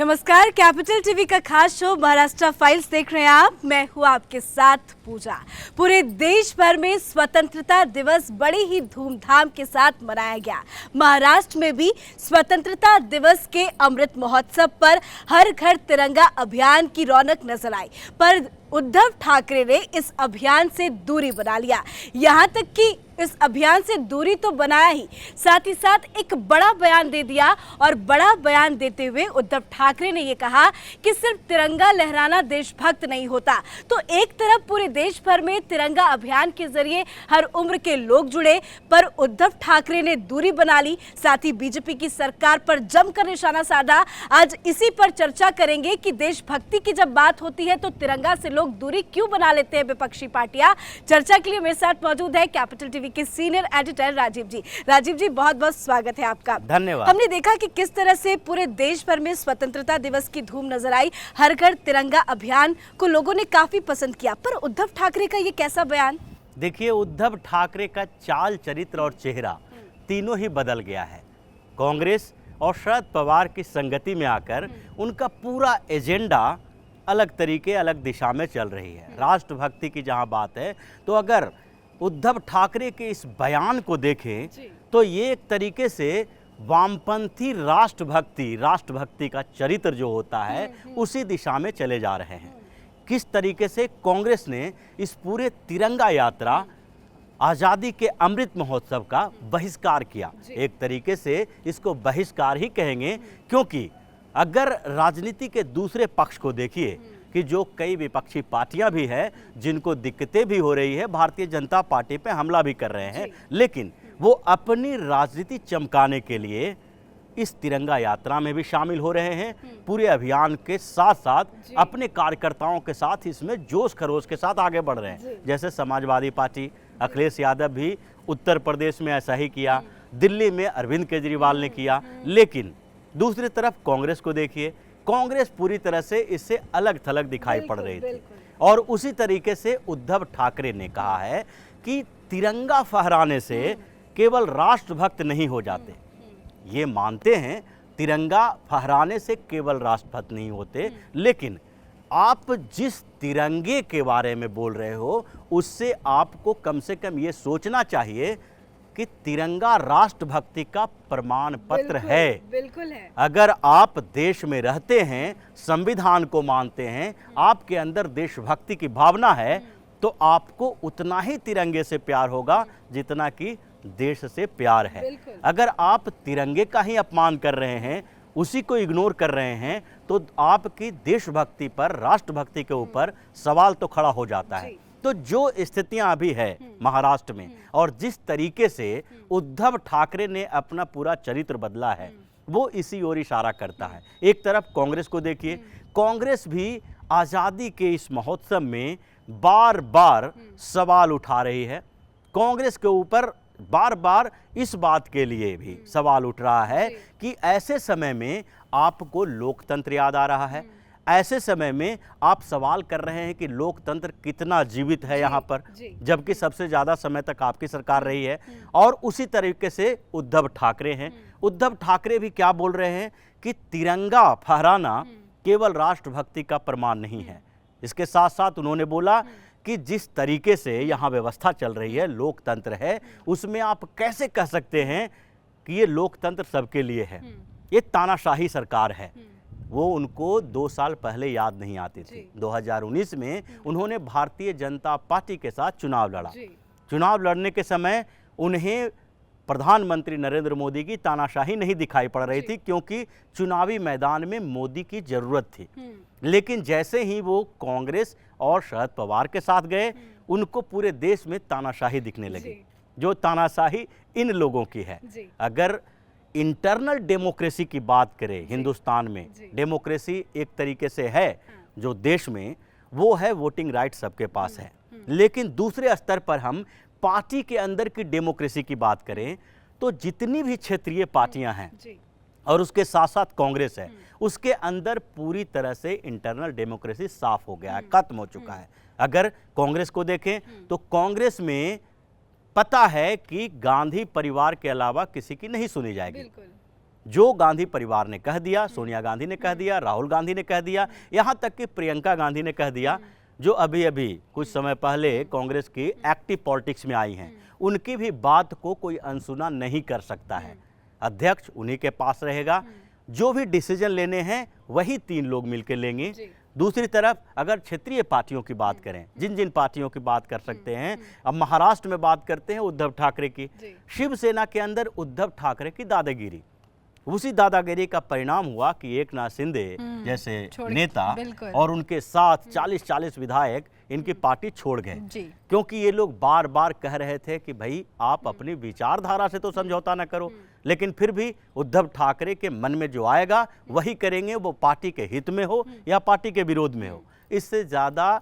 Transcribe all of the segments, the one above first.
नमस्कार, capital TV का खास शो महाराष्ट्र फाइल्स देख रहे हैं आप। मैं हूं आपके साथ पूजा। पूरे देश भर में स्वतंत्रता दिवस बड़ी ही धूमधाम के साथ मनाया गया। महाराष्ट्र में भी स्वतंत्रता दिवस के अमृत महोत्सव पर हर घर तिरंगा अभियान की रौनक नजर आई, पर उद्धव ठाकरे ने इस अभियान से दूरी बना लिया। यहाँ तक कि इस अभियान से दूरी तो बनाया ही, साथ ही साथ एक बड़ा बयान दे दिया। और बड़ा बयान देते हुए उद्धव ठाकरे ने ये कहा कि सिर्फ तिरंगा लहराना देशभक्त नहीं होता। तो एक तरफ पूरे देश भर में तिरंगा अभियान के जरिए हर उम्र के लोग जुड़े, पर उद्धव ठाकरे ने दूरी बना ली। साथ ही बीजेपी की सरकार पर जमकर निशाना साधा। आज इसी पर चर्चा करेंगे कि देशभक्ति की जब बात होती है तो तिरंगा से लोग दूरी क्यों बना लेते हैं विपक्षी पार्टियां। चर्चा के लिए मेरे साथ मौजूद है कैपिटल टीवी के सीनियर एडिटर राजीव जी। राजीव जी, बहुत बहुत स्वागत है आपका। धन्यवाद। हमने देखा कि किस तरह से पूरे देश भर में स्वतंत्रता दिवस की धूम नजर आई। हर घर तिरंगा अभियान को लोगों ने काफी पसंद किया, पर उद्धव ठाकरे का ये कैसा बयान? देखिए, उद्धव ठाकरे का चाल चरित्र और चेहरा तीनों ही बदल गया है। कांग्रेस और शरद पवार की संगति में आकर उनका पूरा एजेंडा अलग तरीके अलग दिशा में चल रही है। राष्ट्रभक्ति की जहां बात है तो अगर उद्धव ठाकरे के इस बयान को देखें तो ये एक तरीके से वामपंथी राष्ट्रभक्ति का चरित्र जो होता है उसी दिशा में चले जा रहे हैं। किस तरीके से कांग्रेस ने इस पूरे तिरंगा यात्रा आज़ादी के अमृत महोत्सव का बहिष्कार किया। एक तरीके से इसको बहिष्कार ही कहेंगे, क्योंकि अगर राजनीति के दूसरे पक्ष को देखिए कि जो कई विपक्षी पार्टियां भी हैं जिनको दिक्कतें भी हो रही है, भारतीय जनता पार्टी पे हमला भी कर रहे हैं, लेकिन वो अपनी राजनीति चमकाने के लिए इस तिरंगा यात्रा में भी शामिल हो रहे हैं। पूरे अभियान के साथ साथ अपने कार्यकर्ताओं के साथ इसमें जोश खरोश के साथ आगे बढ़ रहे हैं। जैसे समाजवादी पार्टी अखिलेश यादव भी उत्तर प्रदेश में ऐसा ही किया, दिल्ली में अरविंद केजरीवाल ने किया। लेकिन दूसरी तरफ कांग्रेस को देखिए, कांग्रेस पूरी तरह से इससे अलग थलग दिखाई पड़ रही थी। और उसी तरीके से उद्धव ठाकरे ने कहा है कि तिरंगा फहराने से केवल राष्ट्रभक्त नहीं हो जाते। ये मानते हैं तिरंगा फहराने से केवल राष्ट्रभक्त नहीं होते, लेकिन आप जिस तिरंगे के बारे में बोल रहे हो उससे आपको कम से कम ये सोचना चाहिए कि तिरंगा राष्ट्रभक्ति का प्रमाण पत्र है। बिल्कुल है। अगर आप देश में रहते हैं, संविधान को मानते हैं, आपके अंदर देशभक्ति की भावना है, तो आपको उतना ही तिरंगे से प्यार होगा जितना कि देश से प्यार है। अगर आप तिरंगे का ही अपमान कर रहे हैं, उसी को इग्नोर कर रहे हैं, तो आपकी देशभक्ति पर, राष्ट्रभक्ति के ऊपर सवाल तो खड़ा हो जाता है। तो जो स्थितियां अभी है महाराष्ट्र में और जिस तरीके से उद्धव ठाकरे ने अपना पूरा चरित्र बदला है, वो इसी ओर इशारा करता है। एक तरफ कांग्रेस को देखिए, कांग्रेस भी आज़ादी के इस महोत्सव में बार बार सवाल उठा रही है। कांग्रेस के ऊपर बार बार इस बात के लिए भी सवाल उठ रहा है कि ऐसे समय में आपको लोकतंत्र याद आ रहा है, ऐसे समय में आप सवाल कर रहे हैं कि लोकतंत्र कितना जीवित है यहाँ पर, जबकि सबसे ज़्यादा समय तक आपकी सरकार रही है। और उसी तरीके से उद्धव ठाकरे हैं। उद्धव ठाकरे भी क्या बोल रहे हैं कि तिरंगा फहराना केवल राष्ट्रभक्ति का प्रमाण नहीं है। इसके साथ साथ उन्होंने बोला कि जिस तरीके से यहाँ व्यवस्था चल रही है, लोकतंत्र है, उसमें आप कैसे कह सकते हैं कि ये लोकतंत्र सबके लिए है, ये तानाशाही सरकार है। वो उनको 2 साल पहले याद नहीं आती थी। 2019 में उन्होंने भारतीय जनता पार्टी के साथ चुनाव लड़ा। चुनाव लड़ने के समय उन्हें प्रधानमंत्री नरेंद्र मोदी की तानाशाही नहीं दिखाई पड़ रही थी, क्योंकि चुनावी मैदान में मोदी की जरूरत थी। लेकिन जैसे ही वो कांग्रेस और शरद पवार के साथ गए, उनको पूरे देश में तानाशाही दिखने लगी। जो तानाशाही इन लोगों की है। अगर इंटरनल डेमोक्रेसी की बात करें हिंदुस्तान में, डेमोक्रेसी एक तरीके से है जो देश में, वो है वोटिंग राइट सबके पास है। लेकिन दूसरे स्तर पर हम पार्टी के अंदर की डेमोक्रेसी की बात करें तो जितनी भी क्षेत्रीय पार्टियां हैं और उसके साथ साथ कांग्रेस है, उसके अंदर पूरी तरह से इंटरनल डेमोक्रेसी साफ हो गया है, खत्म हो चुका है। अगर कांग्रेस को देखें तो कांग्रेस में पता है कि गांधी परिवार के अलावा किसी की नहीं सुनी जाएगी। जो गांधी परिवार ने कह दिया, सोनिया गांधी ने कह दिया, राहुल गांधी ने कह दिया, यहाँ तक कि प्रियंका गांधी ने कह दिया, जो अभी अभी कुछ समय पहले कांग्रेस की एक्टिव पॉलिटिक्स में आई हैं, उनकी भी बात को कोई अनसुना नहीं कर सकता है। अध्यक्ष उन्हीं के पास रहेगा, जो भी डिसीजन लेने हैं वही 3 लोग मिलकर लेंगे। दूसरी तरफ अगर क्षेत्रीय पार्टियों की बात करें, जिन जिन पार्टियों की बात कर सकते हैं, अब महाराष्ट्र में बात करते हैं उद्धव ठाकरे की। शिवसेना के अंदर उद्धव ठाकरे की दादागिरी, उसी दादागिरी का परिणाम हुआ कि एकनाथ शिंदे जैसे नेता और उनके साथ 40-40 विधायक इनकी पार्टी छोड़ गए, क्योंकि ये लोग बार बार कह रहे थे कि भाई आप अपनी विचारधारा से तो समझौता ना करो, लेकिन फिर भी उद्धव ठाकरे के मन में जो आएगा वही करेंगे, वो पार्टी के हित में हो या पार्टी के विरोध में हो। इससे ज़्यादा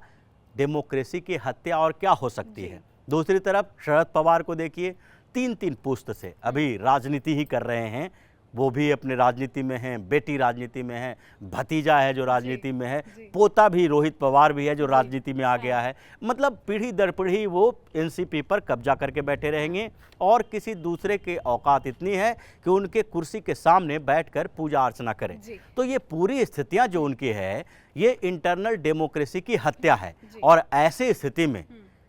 डेमोक्रेसी की हत्या और क्या हो सकती है। दूसरी तरफ शरद पवार को देखिए, 3-3 पुश्त से अभी राजनीति ही कर रहे हैं, वो भी अपने राजनीति में हैं, बेटी राजनीति में है, भतीजा है जो राजनीति में है, पोता भी रोहित पवार भी है जो राजनीति में आ गया है। मतलब पीढ़ी दर पीढ़ी वो एनसीपी पर कब्जा करके बैठे रहेंगे और किसी दूसरे के औकात इतनी है कि उनके कुर्सी के सामने बैठकर पूजा अर्चना करें। तो ये पूरी स्थितियां जो उनकी है, ये इंटरनल डेमोक्रेसी की हत्या है। और ऐसे स्थिति में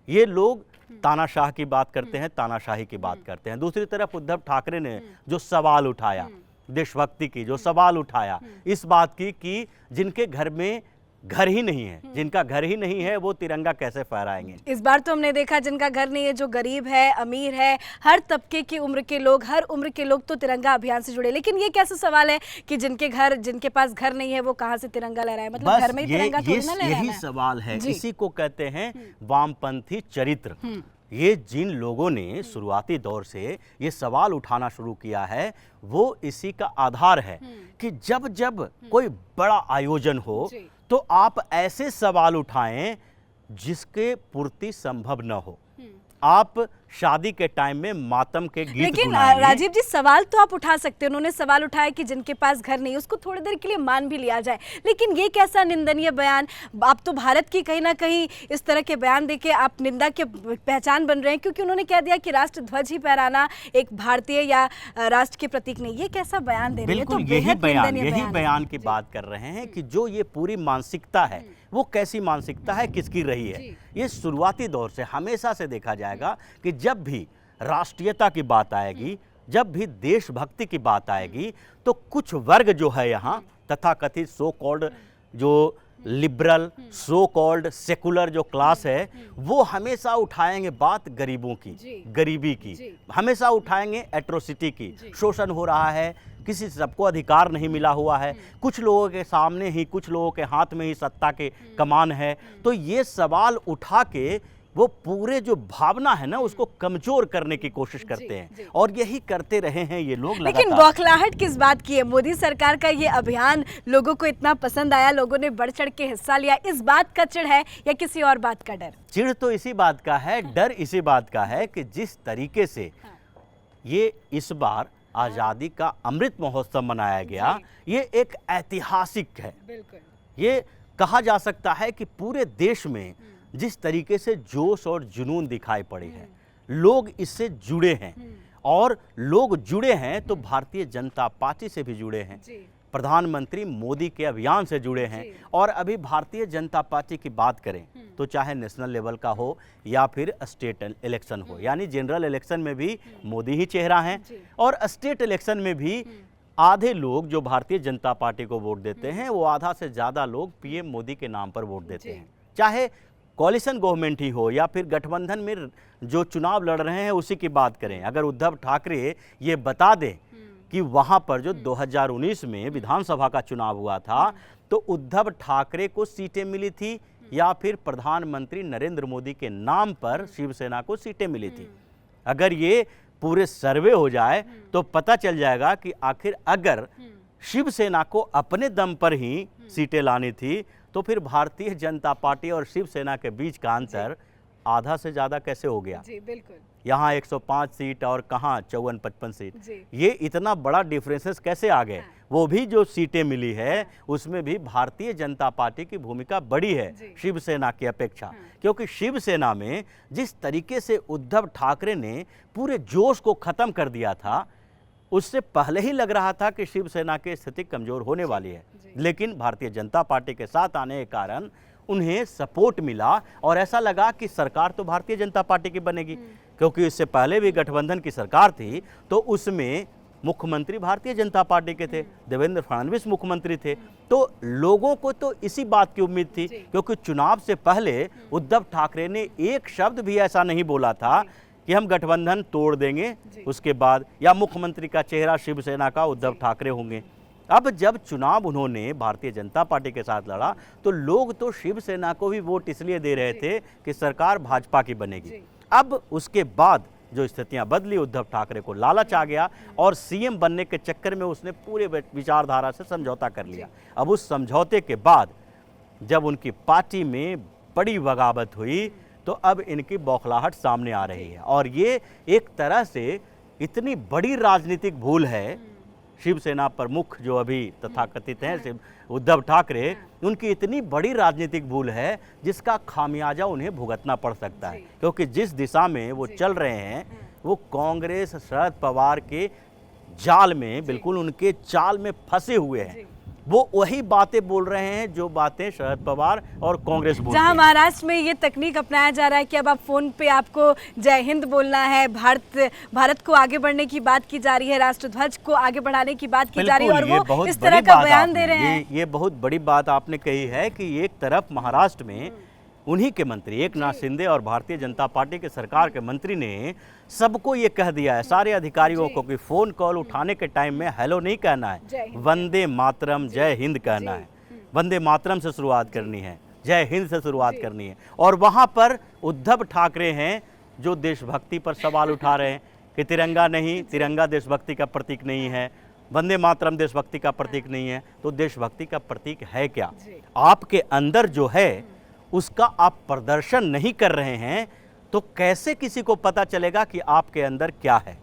ये लोग तानाशाह की बात करते हैं, तानाशाही की बात करते हैं। दूसरी तरफ उद्धव ठाकरे ने जो सवाल उठाया, देशभक्ति की जो सवाल उठाया, इस बात की कि जिनके घर में घर ही नहीं है, जिनका घर ही नहीं है, वो तिरंगा कैसे फहराएंगे। इस बार तो हमने देखा जिनका घर नहीं है, जो गरीब है, अमीर है, हर तबके की उम्र के लोग, हर उम्र के लोग तो तिरंगा अभियान से जुड़े। लेकिन ये कैसा सवाल है कि जिनके पास घर नहीं है वो कहाँ से तिरंगा लहराए? मतलब घर में ही तिरंगा थोड़ी ना लहराना है। यही सवाल है, इसी को कहते हैं वामपंथी चरित्र। ये जिन लोगों ने शुरुआती दौर से ये सवाल उठाना शुरू किया है, वो इसी का आधार है कि जब जब कोई बड़ा आयोजन हो तो आप ऐसे सवाल उठाएं जिसके पूर्ति संभव न हो। आप शादी के टाइम में मातम के गीत लेकिन राजीव जी, सवाल तो आप उठा सकते हैं। उन्होंने सवाल उठाया कि जिनके पास घर नहीं, उसको थोड़ी देर के लिए मान भी लिया जाए। लेकिन ये कैसा निंदनीय बयान! आप तो भारत की कहीं ना कहीं इस तरह के बयान देके आप निंदा के पहचान बन रहे हैं, क्योंकि उन्होंने कह दिया कि राष्ट्र ध्वज ही फहराना एक भारतीय या राष्ट्र के प्रतीक नहीं। ये कैसा बयान दे रहे हैं? तो यही बयान की बात कर रहे हैं कि जो ये पूरी मानसिकता है, वो कैसी मानसिकता है, किसकी रही है। ये शुरुआती दौर से हमेशा से देखा जाएगा कि जब भी राष्ट्रीयता की बात आएगी, जब भी देशभक्ति की बात आएगी, तो कुछ वर्ग जो है यहाँ तथाकथित सो कॉल्ड जो लिबरल, सो कॉल्ड सेकुलर जो क्लास है, वो हमेशा उठाएंगे बात गरीबों की, गरीबी की, हमेशा उठाएंगे एट्रोसिटी की। शोषण हो रहा है, किसी सबको अधिकार नहीं मिला हुआ है, कुछ लोगों के सामने ही, कुछ लोगों के हाथ में ही सत्ता के कमान है। तो ये सवाल उठा के वो पूरे जो भावना है ना, उसको कमजोर करने की कोशिश करते हैं, और यही करते रहे हैं ये लोग। लेकिन बौखलाहट किस बात की है? मोदी सरकार का ये अभियान लोगों को इतना पसंद आया, लोगों ने बढ़ चढ़ के हिस्सा लिया, इस बात का चिढ़ है या किसी और बात का डर? चिढ़ तो इसी बात का है, डर इसी बात का है कि जिस तरीके से ये इस बार आज़ादी का अमृत महोत्सव मनाया गया, ये एक ऐतिहासिक है। ये कहा जा सकता है कि पूरे देश में जिस तरीके से जोश और जुनून दिखाई पड़े हैं, लोग इससे जुड़े हैं, और लोग जुड़े हैं तो भारतीय जनता पार्टी से भी जुड़े हैं, प्रधानमंत्री मोदी के अभियान से जुड़े हैं। और अभी भारतीय जनता पार्टी की बात करें तो चाहे नेशनल लेवल का हो या फिर स्टेट इलेक्शन हो, यानी जनरल इलेक्शन में भी मोदी ही चेहरा है, और स्टेट इलेक्शन में भी आधे लोग जो भारतीय जनता पार्टी को वोट देते हैं, वो आधा से ज़्यादा लोग पीएम मोदी के नाम पर वोट देते हैं। चाहे कोalition गवर्नमेंट ही हो या फिर गठबंधन में जो चुनाव लड़ रहे हैं उसी की बात करें, अगर उद्धव ठाकरे ये बता दें कि वहाँ पर जो 2019 में विधानसभा का चुनाव हुआ था, तो उद्धव ठाकरे को सीटें मिली थी या फिर प्रधानमंत्री नरेंद्र मोदी के नाम पर शिवसेना को सीटें मिली थी, अगर ये पूरे सर्वे हो जाए तो पता चल जाएगा कि आखिर अगर शिवसेना को अपने दम पर ही सीटें लानी थी, तो फिर भारतीय जनता पार्टी और शिवसेना के बीच का अंतर आधा से ज़्यादा कैसे हो गया? जी बिल्कुल। यहाँ 105 सीट और कहाँ 54-55 सीट, ये इतना बड़ा डिफरेंसेस कैसे आ गए? वो भी जो सीटें मिली है उसमें भी भारतीय जनता पार्टी की भूमिका बड़ी है शिवसेना की अपेक्षा, क्योंकि शिवसेना में जिस तरीके से उद्धव ठाकरे ने पूरे जोश को खत्म कर दिया था, उससे पहले ही लग रहा था कि शिवसेना की स्थिति कमजोर होने वाली है, लेकिन भारतीय जनता पार्टी के साथ आने के कारण उन्हें सपोर्ट मिला और ऐसा लगा कि सरकार तो भारतीय जनता पार्टी की बनेगी, क्योंकि इससे पहले भी गठबंधन की सरकार थी तो उसमें मुख्यमंत्री भारतीय जनता पार्टी के थे, देवेंद्र फडणवीस मुख्यमंत्री थे। तो लोगों को तो इसी बात की उम्मीद थी, क्योंकि चुनाव से पहले उद्धव ठाकरे ने एक शब्द भी ऐसा नहीं बोला था कि हम गठबंधन तोड़ देंगे उसके बाद, या मुख्यमंत्री का चेहरा शिवसेना का उद्धव ठाकरे होंगे। अब जब चुनाव उन्होंने भारतीय जनता पार्टी के साथ लड़ा तो लोग तो शिवसेना को भी वोट इसलिए दे रहे थे कि सरकार भाजपा की बनेगी। अब उसके बाद जो स्थितियां बदली, उद्धव ठाकरे को लालच आ गया और सीएम बनने के चक्कर में उसने पूरे विचारधारा से समझौता कर लिया। अब उस समझौते के बाद जब उनकी पार्टी में बड़ी बगावत हुई तो अब इनकी बौखलाहट सामने आ रही है और ये एक तरह से इतनी बड़ी राजनीतिक भूल है। शिवसेना प्रमुख जो अभी तथाकथित हैं उद्धव ठाकरे, उनकी इतनी बड़ी राजनीतिक भूल है जिसका खामियाजा उन्हें भुगतना पड़ सकता है, क्योंकि जिस दिशा में वो चल रहे हैं वो कांग्रेस शरद पवार के जाल में, बिल्कुल उनके चाल में फंसे हुए हैं। वो वही बातें बोल रहे हैं जो बातें शरद पवार और कांग्रेस बोलती है। जहां महाराष्ट्र में ये तकनीक अपनाया जा रहा है कि अब आप फोन पे आपको जय हिंद बोलना है, भारत को आगे बढ़ने की बात की जा रही है, राष्ट्रध्वज को आगे बढ़ाने की बात की जा रही है और वो इस तरह का बयान दे रहे हैं। ये बहुत बड़ी बात आपने कही है कि एक तरफ महाराष्ट्र में उन्हीं के मंत्री एकनाथ शिंदे और भारतीय जनता पार्टी के सरकार के मंत्री ने सबको ये कह दिया है, सारे अधिकारियों को, कि फोन कॉल उठाने के टाइम में हेलो नहीं कहना है, वंदे मातरम जय हिंद कहना है, वंदे मातरम से शुरुआत करनी है, जय हिंद से शुरुआत करनी है। और वहां पर उद्धव ठाकरे हैं जो देशभक्ति पर सवाल उठा रहे हैं कि तिरंगा नहीं, तिरंगा देशभक्ति का प्रतीक नहीं है, वंदे मातरम देशभक्ति का प्रतीक नहीं है। तो देशभक्ति का प्रतीक है क्या? आपके अंदर जो है उसका आप प्रदर्शन नहीं कर रहे हैं तो कैसे किसी को पता चलेगा कि आपके अंदर क्या है?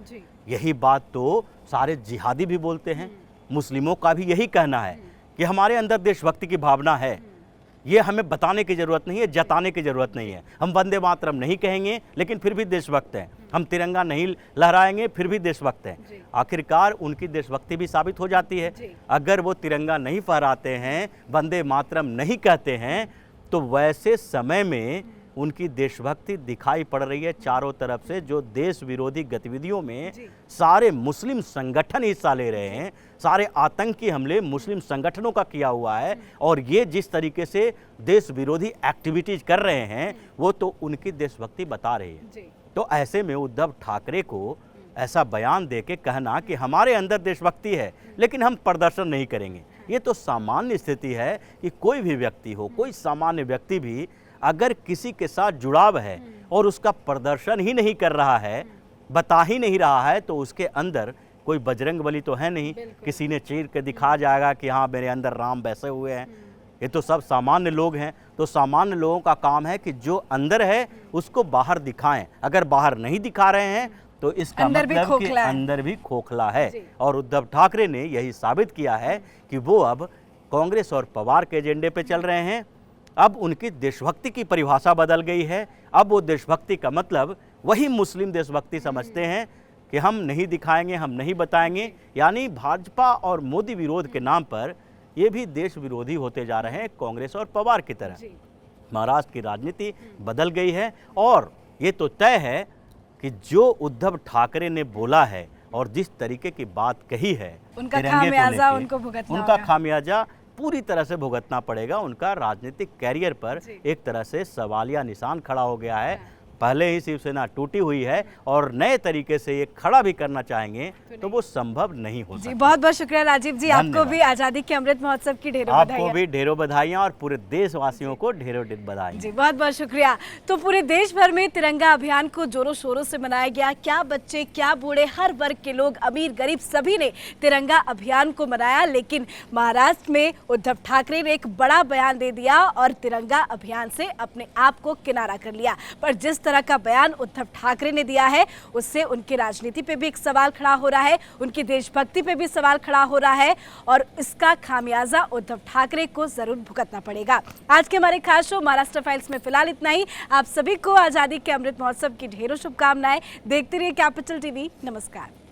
यही बात तो सारे जिहादी भी बोलते हैं, मुस्लिमों का भी यही कहना है कि हमारे अंदर देशभक्ति की भावना है। ये हमें बताने की जरूरत नहीं है, जताने की जरूरत नहीं है। हम वंदे मातरम नहीं कहेंगे लेकिन फिर भी देशभक्त हैं, हम तिरंगा नहीं लहराएंगे फिर भी देशभक्त हैं। आखिरकार उनकी देशभक्ति भी साबित हो जाती है। अगर वो तिरंगा नहीं फहराते हैं, वंदे मातरम नहीं कहते हैं, तो वैसे समय में उनकी देशभक्ति दिखाई पड़ रही है चारों तरफ से। जो देश विरोधी गतिविधियों में सारे मुस्लिम संगठन हिस्सा ले रहे हैं, सारे आतंकी हमले मुस्लिम संगठनों का किया हुआ है और ये जिस तरीके से देश विरोधी एक्टिविटीज कर रहे हैं वो तो उनकी देशभक्ति बता रही है। तो ऐसे में उद्धव ठाकरे को ऐसा बयान दे के कहना कि हमारे अंदर देशभक्ति है लेकिन हम प्रदर्शन नहीं करेंगे, ये तो सामान्य स्थिति है कि कोई भी व्यक्ति हो, कोई सामान्य व्यक्ति भी अगर किसी के साथ जुड़ाव है और उसका प्रदर्शन ही नहीं कर रहा है, बता ही नहीं रहा है, तो उसके अंदर कोई बजरंगबली तो है नहीं, किसी ने चीर के दिखा जाएगा कि हाँ मेरे अंदर राम बैसे हुए हैं। ये तो सब सामान्य लोग हैं। तो सामान्य लोगों का काम है कि जो अंदर है उसको बाहर दिखाएं। अगर बाहर नहीं दिखा रहे हैं तो इसका मतलब कि अंदर भी खोखला है। और उद्धव ठाकरे ने यही साबित किया है कि वो अब कांग्रेस और पवार के एजेंडे पे चल रहे हैं। अब उनकी देशभक्ति की परिभाषा बदल गई है। अब वो देशभक्ति का मतलब वही मुस्लिम देशभक्ति समझते हैं कि हम नहीं दिखाएंगे, हम नहीं बताएंगे। यानी भाजपा और मोदी विरोध के नाम पर ये भी देश विरोधी होते जा रहे हैं, कांग्रेस और पवार की तरह। महाराष्ट्र की राजनीति बदल गई है और ये तो तय है कि जो उद्धव ठाकरे ने बोला है और जिस तरीके की बात कही है, उनका खामियाजा उनका खामियाजा पूरी तरह से भुगतना पड़ेगा। उनका राजनीतिक कैरियर पर एक तरह से सवालिया निशान खड़ा हो गया है। पहले ही शिवसेना टूटी हुई है और नए तरीके से ये खड़ा भी करना चाहेंगे तो वो संभव नहीं हो सकता। बहुत बहुत शुक्रिया राजीव जी, आपको भी आजादी के अमृत महोत्सव की ढेरों बधाइयां। आपको भी ढेरों बधाइयां और पूरे देशवासियों को ढेरों बधाई जी, बहुत बहुत शुक्रिया। तो पूरे देश भर में तिरंगा अभियान को जोरों शोरों से मनाया गया। क्या बच्चे, क्या बूढ़े, हर वर्ग के लोग, अमीर गरीब, सभी ने तिरंगा अभियान को मनाया। लेकिन महाराष्ट्र में उद्धव ठाकरे ने एक बड़ा बयान दे दिया और तिरंगा अभियान से अपने आप को किनारा कर लिया। पर जिस तरह का बयान उद्धव ठाकरे ने दिया है उससे उनकी राजनीति पे भी एक सवाल खड़ा हो रहा है, उनकी देशभक्ति पे भी सवाल खड़ा हो रहा है और इसका खामियाजा उद्धव ठाकरे को जरूर भुगतना पड़ेगा। आज के हमारे खास शो महाराष्ट्र फाइल्स में फिलहाल इतना ही। आप सभी को आजादी के अमृत महोत्सव की ढेरों शुभकामनाएं। देखते रहिए कैपिटल टीवी। नमस्कार।